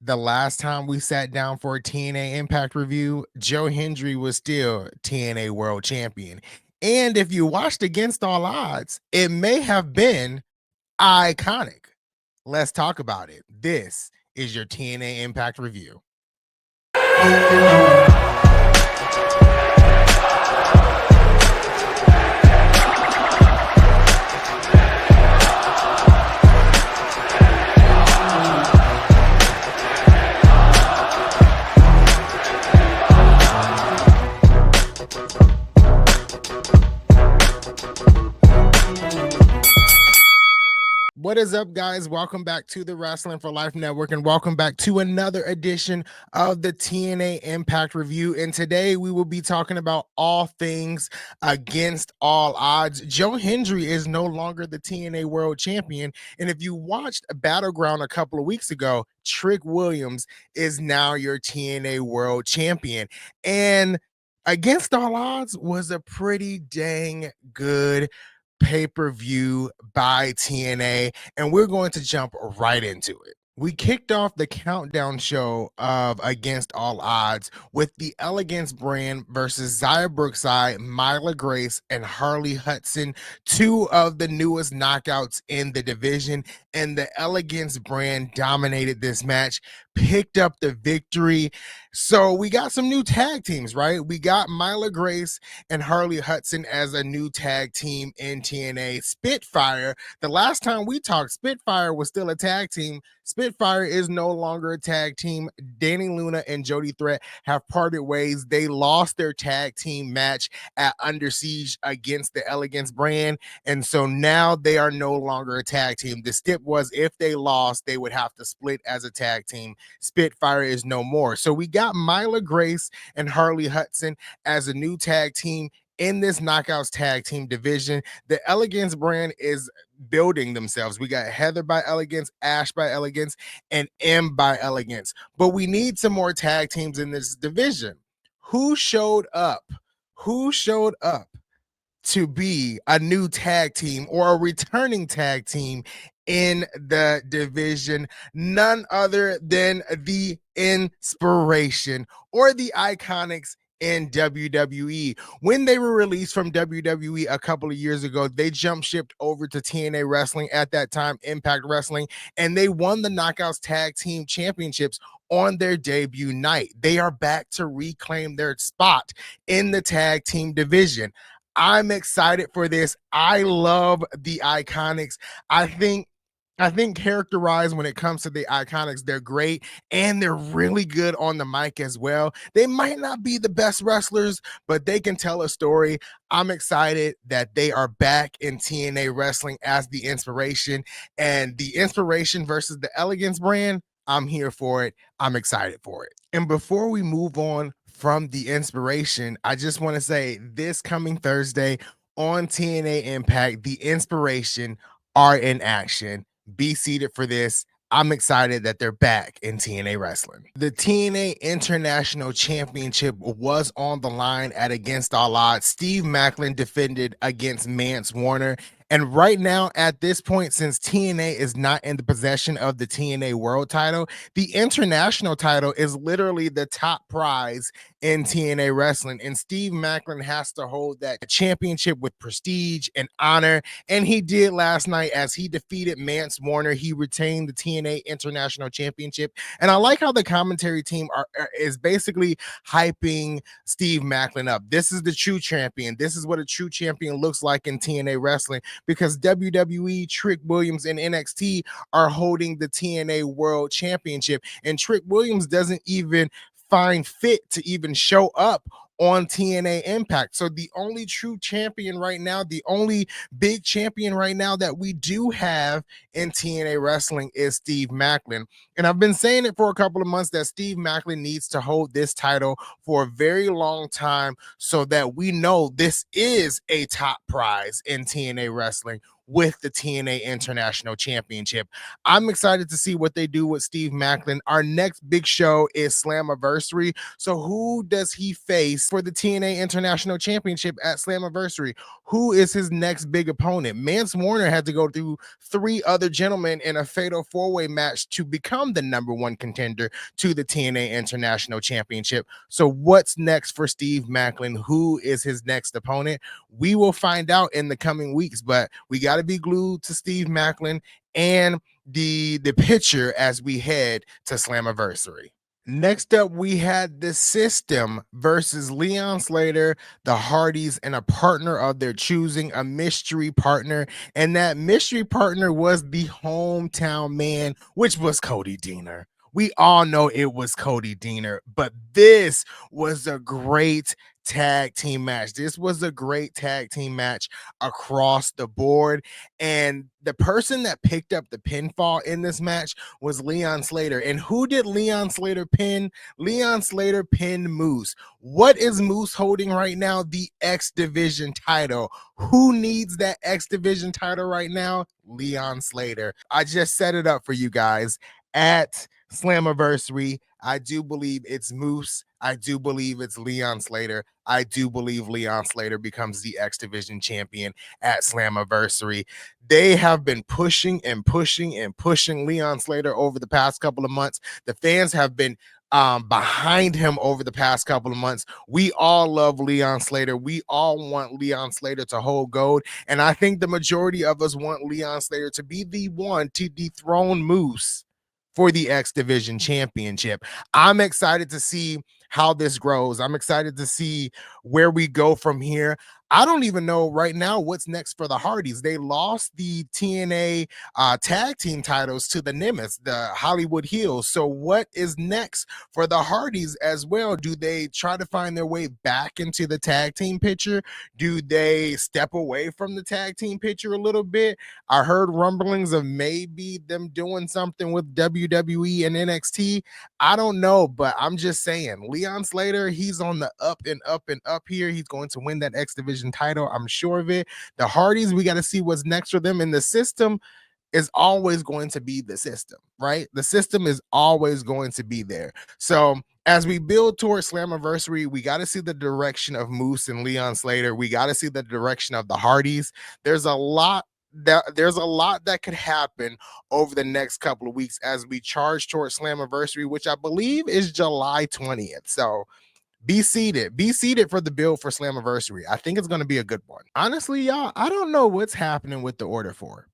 The last time we sat down for a TNA Impact review, Joe Hendry was still TNA World Champion. And if you watched Against All Odds, it may have been iconic. Let's talk about it. This is your TNA Impact review. What is up, guys? Welcome back to the Wrestling for Life Network, and welcome back to another edition of the TNA Impact Review. And today we will be talking about all things Against All Odds. Joe Hendry is no longer the TNA World Champion, and if you watched Battleground a couple of weeks ago, Trick Williams is now your TNA World Champion. And Against All Odds was a pretty dang good pay-per-view by TNA, and we're going to jump right into it. We kicked off the countdown show of Against All Odds with the Elegance brand versus Zaya Brookside, Myla Grace, and Harley Hudson, two of the newest knockouts in the division, and the Elegance brand dominated this match, picked up the victory. So we got some new tag teams, right? We got Myla Grace and Harley Hudson as a new tag team in TNA. Spitfire, the last time we talked, Spitfire was still a tag team. Spitfire is no longer a tag team. Danny Luna and Jody Threat have parted ways. They lost their tag team match at Under Siege against the Elegance brand, and so now they are no longer a tag team. The stip was if they lost, they would have to split as a tag team. Spitfire is no more. So we got Myla Grace and Harley Hudson as a new tag team in this Knockouts tag team division. The Elegance brand is building themselves. We got Heather by Elegance, Ash by Elegance, and M by Elegance. But we need some more tag teams in this division. Who showed up? Who showed up to be a new tag team or a returning tag team in the division? None other than the Inspiration, or the Iconics, in WWE. When they were released from WWE a couple of years ago, they jump shipped over to TNA Wrestling, at that time Impact Wrestling, and they won the Knockouts Tag Team Championships on their debut night. They are back to reclaim their spot in the tag team division. I'm excited for this. I love the Iconics. I think characterized when it comes to the Iconics, they're great and they're really good on the mic as well. They might not be the best wrestlers, but they can tell a story. I'm excited that they are back in TNA Wrestling as the Inspiration, and the Inspiration versus the Elegance brand. I'm here for it. I'm excited for it. And before we move on from the Inspiration, I just want to say this coming Thursday on TNA Impact, the Inspiration are in action. Be seated for this. I'm excited that they're back in TNA Wrestling. The TNA International Championship was on the line at Against All Odds. Steve Maclin defended against Mance Warner. And right now, at this point, since TNA is not in the possession of the TNA World title, the international title is literally the top prize in TNA Wrestling. And Steve Maclin has to hold that championship with prestige and honor. And he did last night as he defeated Mance Warner. He retained the TNA International Championship. And I like how the commentary team is basically hyping Steve Maclin up. This is the true champion. This is what a true champion looks like in TNA Wrestling, because WWE, Trick Williams, and NXT are holding the TNA World Championship. And Trick Williams doesn't even find fit to even show up on TNA Impact. So the only true champion right now, the only big champion right now that we do have in TNA Wrestling is Steve Maclin. And I've been saying it for a couple of months that Steve Maclin needs to hold this title for a very long time so that we know this is a top prize in TNA Wrestling. with the TNA International Championship. I'm excited to see what they do with Steve Maclin. Our next big show is Slammiversary. So who does he face for the TNA International Championship at Slammiversary? Who is his next big opponent? Mance Warner had to go through 3 other gentlemen in a fatal 4-way match to become the #1 contender to the TNA International Championship. So what's next for Steve Maclin? Who is his next opponent? We will find out in the coming weeks, but we got to be glued to Steve Maclin and the picture as we head to Slammiversary. Next up, we had the System versus Leon Slater, the Hardys, and a partner of their choosing, a mystery partner. And that mystery partner was the hometown man, which was Cody Deaner. We all know it was Cody Deaner, but this was a great tag team match. This was a great tag team match across the board. And the person that picked up the pinfall in this match was Leon Slater. And who did Leon Slater pin? Leon Slater pinned Moose. What is Moose holding right now? The X Division title. Who needs that X Division title right now? Leon Slater. I just set it up for you guys at Slammiversary. I do believe it's Moose. I do believe it's Leon Slater. I do believe Leon Slater becomes the X Division champion at Slammiversary. They have been pushing and pushing and pushing Leon Slater over the past couple of months. The fans have been behind him over the past couple of months. We all love Leon Slater. We all want Leon Slater to hold gold. And I think the majority of us want Leon Slater to be the one to dethrone Moose for the X Division championship. I'm excited to see how this grows. I'm excited to see where we go from here. I don't even know right now what's next for the Hardys. They lost the TNA tag team titles to the Nimitz, the Hollywood Heels. So what is next for the Hardys as well? Do they try to find their way back into the tag team picture? Do they step away from the tag team picture a little bit? I heard rumblings of maybe them doing something with WWE and NXT. I don't know, but I'm just saying, Leon Slater, he's on the up and up and up here. He's going to win that X Division title. I'm sure of it. The Hardys, we got to see what's next for them. In the System is always going to be the System, right? The System is always going to be there. So as we build towards Slammiversary, we got to see the direction of Moose and Leon Slater. We got to see the direction of the Hardys. There's a lot that could happen over the next couple of weeks as we charge towards Slammiversary, which I believe is July 20th. So be seated for the build for Slammiversary. I think it's going to be a good one. Honestly, y'all, I don't know what's happening with the Order 4.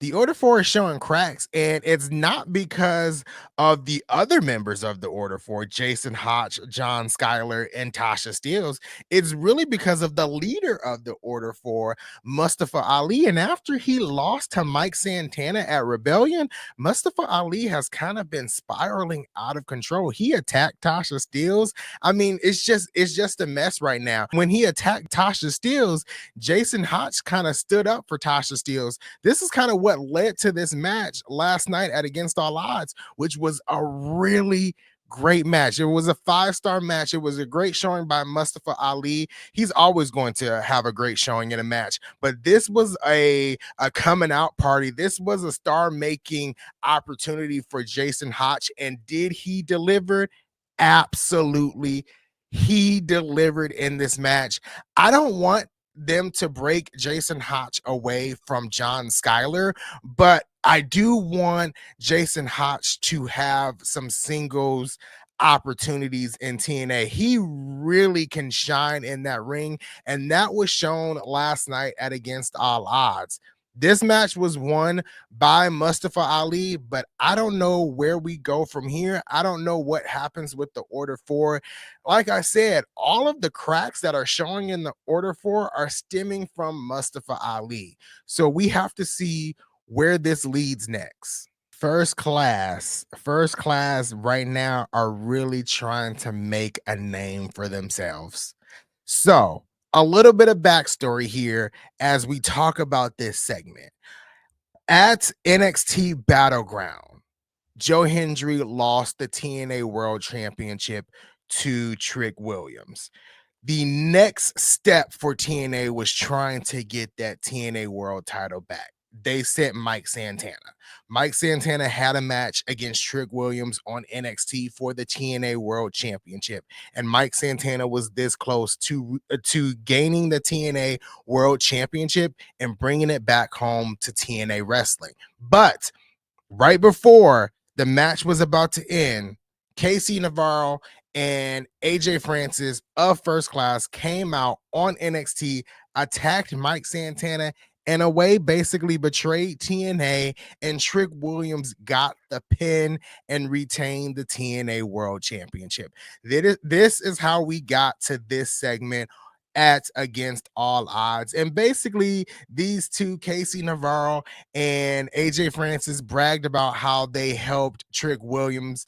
The Order 4 is showing cracks, and it's not because of the other members of the Order 4, Jason Hotch, John Schuyler, and Tasha Steeles. It's really because of the leader of the Order 4, Mustafa Ali. And after he lost to Mike Santana at Rebellion, Mustafa Ali has kind of been spiraling out of control. He attacked Tasha Steeles. I mean, it's just a mess right now. When he attacked Tasha Steeles, Jason Hotch kind of stood up for Tasha Steeles. This is kind of what led to this match last night at Against All Odds, which was a really great match. It was a 5-star match. It was a great showing by Mustafa Ali. He's always going to have a great showing in a match, but this was a coming out party. This was a star-making opportunity for Jason Hotch, and did he deliver? Absolutely. He delivered in this match. I don't want them to break Jason Hotch away from John Schuyler, but I do want Jason Hotch to have some singles opportunities in TNA. He really can shine in that ring, and that was shown last night at Against All Odds. This match was won by Mustafa Ali, but I don't know where we go from here. I don't know what happens with the Order 4. Like I said, all of the cracks that are showing in the Order 4 are stemming from Mustafa Ali. So we have to see where this leads next. First class right now are really trying to make a name for themselves. So a little bit of backstory here as we talk about this segment. At NXT Battleground, Joe Hendry lost the TNA World Championship to Trick Williams. The next step for TNA was trying to get that TNA World title back. they sent Mike Santana. Mike Santana had a match against Trick Williams on NXT for the TNA World Championship, and Mike Santana was this close to gaining the TNA World Championship and bringing it back home to TNA Wrestling. But right before the match was about to end, Casey Navarro and AJ Francis of First Class came out on NXT, attacked Mike Santana, in a way basically betrayed TNA, and Trick Williams got the pin and retained the TNA World Championship. This is how we got to this segment at Against All Odds. And basically, these two, Casey Navarro and AJ Francis, bragged about how they helped Trick Williams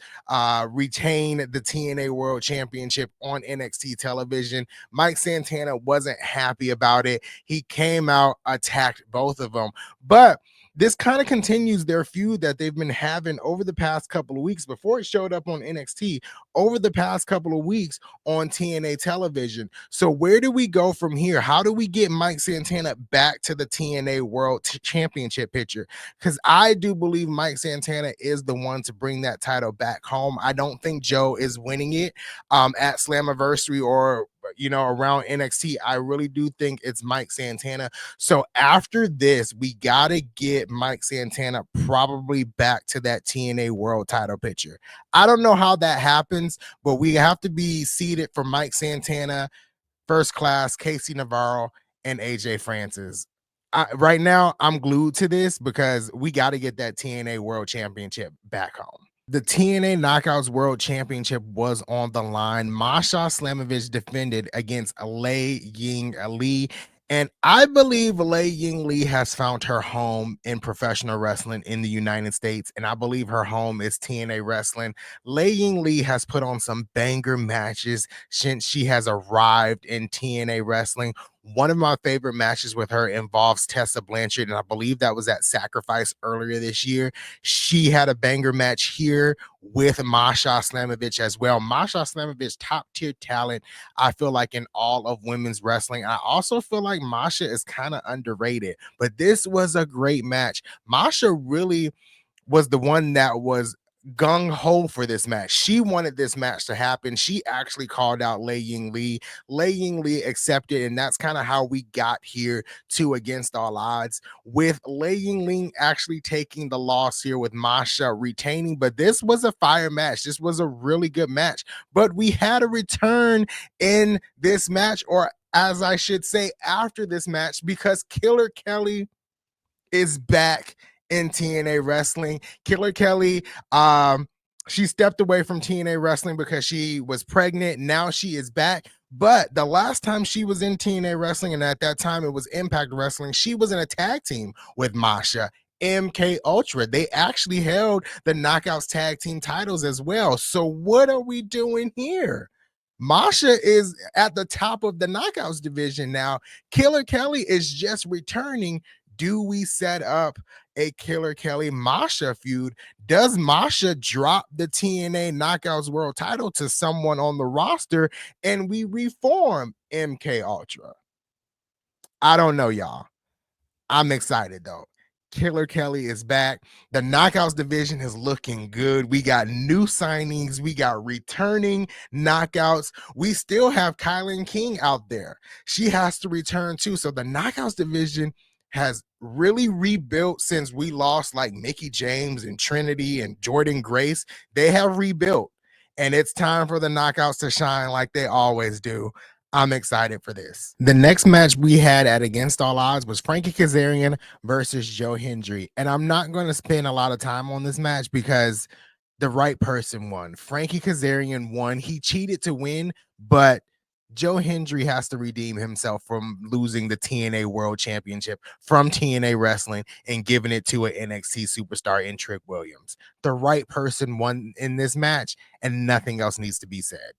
retain the TNA World Championship on NXT television. Mike Santana wasn't happy about it. He came out, attacked both of them. But this kind of continues their feud that they've been having over the past couple of weeks before it showed up on NXT, over the past couple of weeks on TNA television. So where do we go from here? How do we get Mike Santana back to the TNA World Championship picture? Because I do believe Mike Santana is the one to bring that title back home. I don't think Joe is winning it at Slammiversary or around NXT. I really do think it's Mike Santana. So after this, we got to get Mike Santana probably back to that TNA World title picture. I don't know how that happens, but we have to be seated for Mike Santana, First Class, Casey Navarro, and AJ Francis. Right now, I'm glued to this because we got to get that TNA World Championship back home. The TNA Knockouts World Championship was on the line. Masha Slamovich defended against Lei Ying Lee. And I believe Lei Ying Lee has found her home in professional wrestling in the United States. And I believe her home is TNA Wrestling. Lei Ying Lee has put on some banger matches since she has arrived in TNA Wrestling. One of my favorite matches with her involves Tessa Blanchard, and I believe that was at Sacrifice earlier this year. She had a banger match here with Masha Slamovich as well. Masha Slamovich, top tier talent, I feel like, in all of women's wrestling. I also feel like Masha is kind of underrated, but this was a great match. Masha really was the one that was gung-ho for this match. She wanted this match to happen. She actually called out Lei Ying Lee. Lei Ying Lee accepted, and that's kind of how we got here to Against All Odds, with Lei Ying Lee actually taking the loss here, with Masha retaining. But this was a fire match. This was a really good match. But we had a return in this match, or as I should say, after this match, because Killer Kelly is back in TNA Wrestling. Killer Kelly, she stepped away from TNA Wrestling because she was pregnant. Now she is back. But the last time she was in TNA Wrestling, and at that time it was Impact Wrestling, she was in a tag team with Masha, MK Ultra. They actually held the Knockouts tag team titles as well. So what are we doing here? Masha is at the top of the Knockouts division now. Killer Kelly is just returning. Do we set up a Killer Kelly Masha feud? Does Masha drop the TNA Knockouts World title to someone on the roster and we reform MK Ultra? I don't know, y'all. I'm excited though. Killer Kelly is back. The Knockouts division is looking good. We got new signings. We got returning Knockouts. We still have Kylan King out there. She has to return too. So the Knockouts division has really rebuilt since we lost like Mickey James and Trinity and Jordan Grace. They have rebuilt, and it's time for the Knockouts to shine like they always do. I'm excited for this. The next match we had at Against All Odds was Frankie Kazarian versus Joe Hendry. And I'm not going to spend a lot of time on this match because the right person won. Frankie Kazarian won. He cheated to win, but Joe Hendry has to redeem himself from losing the TNA World Championship from TNA Wrestling and giving it to an NXT superstar in Trick Williams. The right person won in this match, and nothing else needs to be said.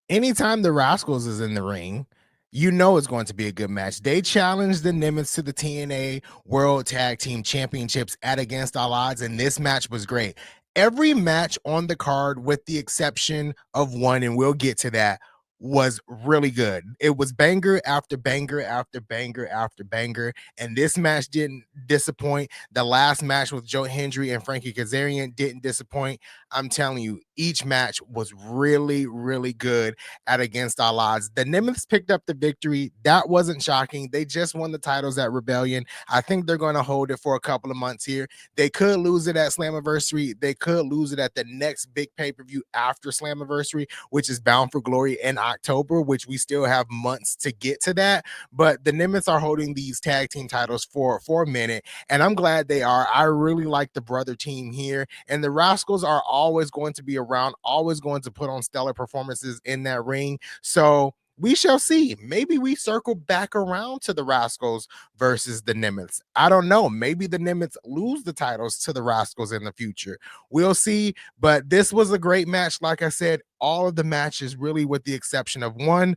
Anytime the Rascals is in the ring, you know it's going to be a good match. They challenged the Nimitz to the TNA World Tag Team Championships at Against All Odds, and this match was great. Every match on the card, with the exception of one, and we'll get to that, was really good. It was banger after banger after banger after banger, and this match didn't disappoint. The last match with Joe Hendry and Frankie Kazarian didn't disappoint. I'm telling you, each match was really, really good at Against All Odds. The Nimitz picked up the victory. That wasn't shocking. They just won the titles at Rebellion. I think they're going to hold it for a couple of months here. They could lose it at Slammiversary. They could lose it at the next big pay-per-view after Slammiversary, which is Bound for Glory in October, which we still have months to get to that. But the Nimitz are holding these tag team titles for a minute, and I'm glad they are. I really like the brother team here, and the Rascals are always going to be around, always going to put on stellar performances in that ring. So we shall see. Maybe we circle back around to the Rascals versus the Nimitz. I don't know. Maybe the Nimitz lose the titles to the Rascals in the future. We'll see. But this was a great match. Like I said, all of the matches, really, with the exception of one,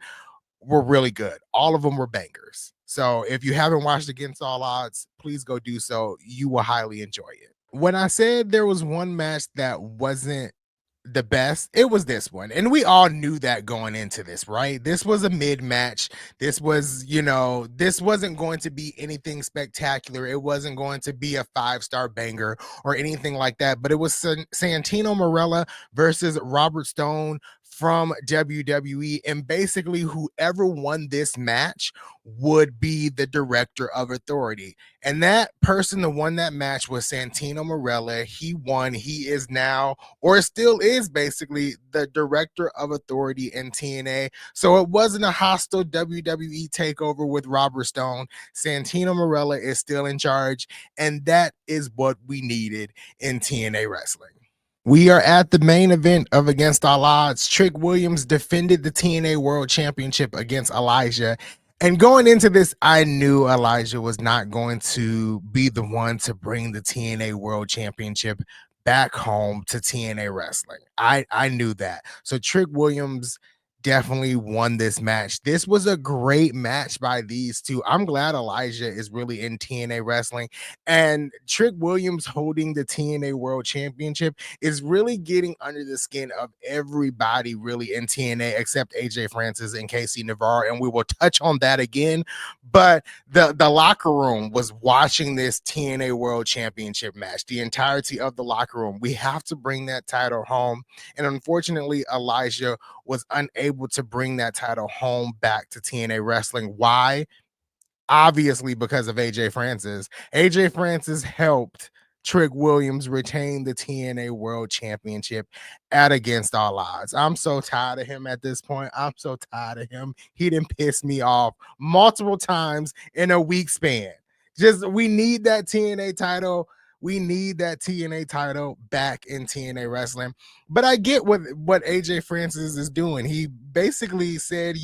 were really good. All of them were bangers. So if you haven't watched Against All Odds, please go do so. You will highly enjoy it. When I said there was one match that wasn't the best, it was this one, and we all knew that going into this, right? This was a mid match. This was, this wasn't going to be anything spectacular. It wasn't going to be a 5-star banger or anything like that, but it was Santino Marella versus Robert Stone from WWE, and basically whoever won this match would be the director of authority. And that person that won that match was Santino Marella. He won. He is now, or still is, basically the director of authority in TNA. So it wasn't a hostile WWE takeover with Robert Stone. Santino Marella is still in charge, and that is what we needed in TNA wrestling. We are at the main event of Against All Odds. Trick Williams defended the TNA World Championship against Elijah. And going into this, I knew Elijah was not going to be the one to bring the TNA World Championship back home to TNA Wrestling. I knew that. So Trick Williams definitely won this match. This was a great match by these two. I'm glad Elijah is really in TNA Wrestling, and Trick Williams holding the TNA World Championship is really getting under the skin of everybody really in TNA except AJ Francis and KC Navarro, and we will touch on that again. But the locker room was watching this TNA World Championship match, the entirety of the locker room. We have to bring that title home, and unfortunately Elijah was unable to bring that title home back to TNA Wrestling. Why? Obviously because of AJ Francis. AJ Francis helped Trick Williams retain the TNA World Championship at Against All Odds. I'm so tired of him at this point. I'm so tired of him. He didn't piss me off multiple times in a week span. Just, we need that TNA title. We need that TNA title back in TNA Wrestling. But I get what AJ Francis is doing. He basically said,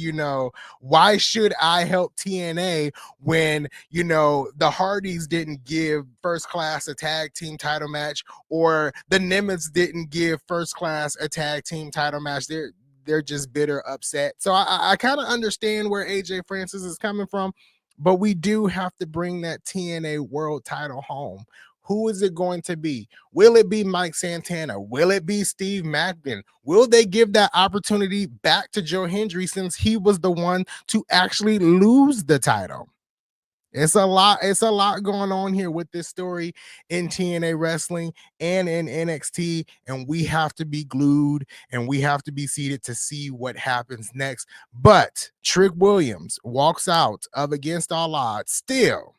why should I help TNA when, the Hardys didn't give First Class a tag team title match, or the Nimitz didn't give First Class a tag team title match? They're just bitter, upset. So I kind of understand where AJ Francis is coming from, but we do have to bring that TNA World title home. Who is it going to be? Will it be Mike Santana? Will it be Steve Macklin? Will they give that opportunity back to Joe Hendry, since he was the one to actually lose the title? It's a lot going on here with this story in TNA Wrestling and in NXT, and we have to be glued and we have to be seated to see what happens next. But Trick Williams walks out of Against All Odds still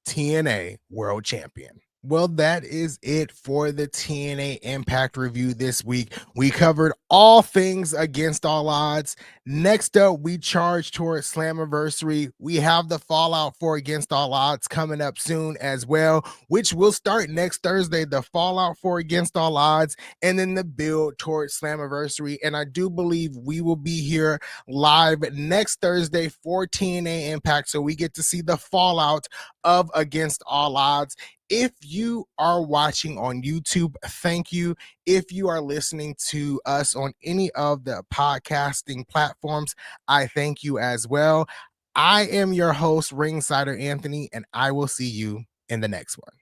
TNA World Champion. Well, that is it for the TNA Impact review this week. We covered all things Against All Odds. Next up, we charge towards Slammiversary. We have the fallout for Against All Odds coming up soon as well, which will start next Thursday, the fallout for Against All Odds, and then the build towards Slammiversary. And I do believe we will be here live next Thursday for TNA Impact, so we get to see the fallout of Against All Odds. If you are watching on YouTube, thank you. If you are listening to us on any of the podcasting platforms, I thank you as well. I am your host, Ringsider Anthony, and I will see you in the next one.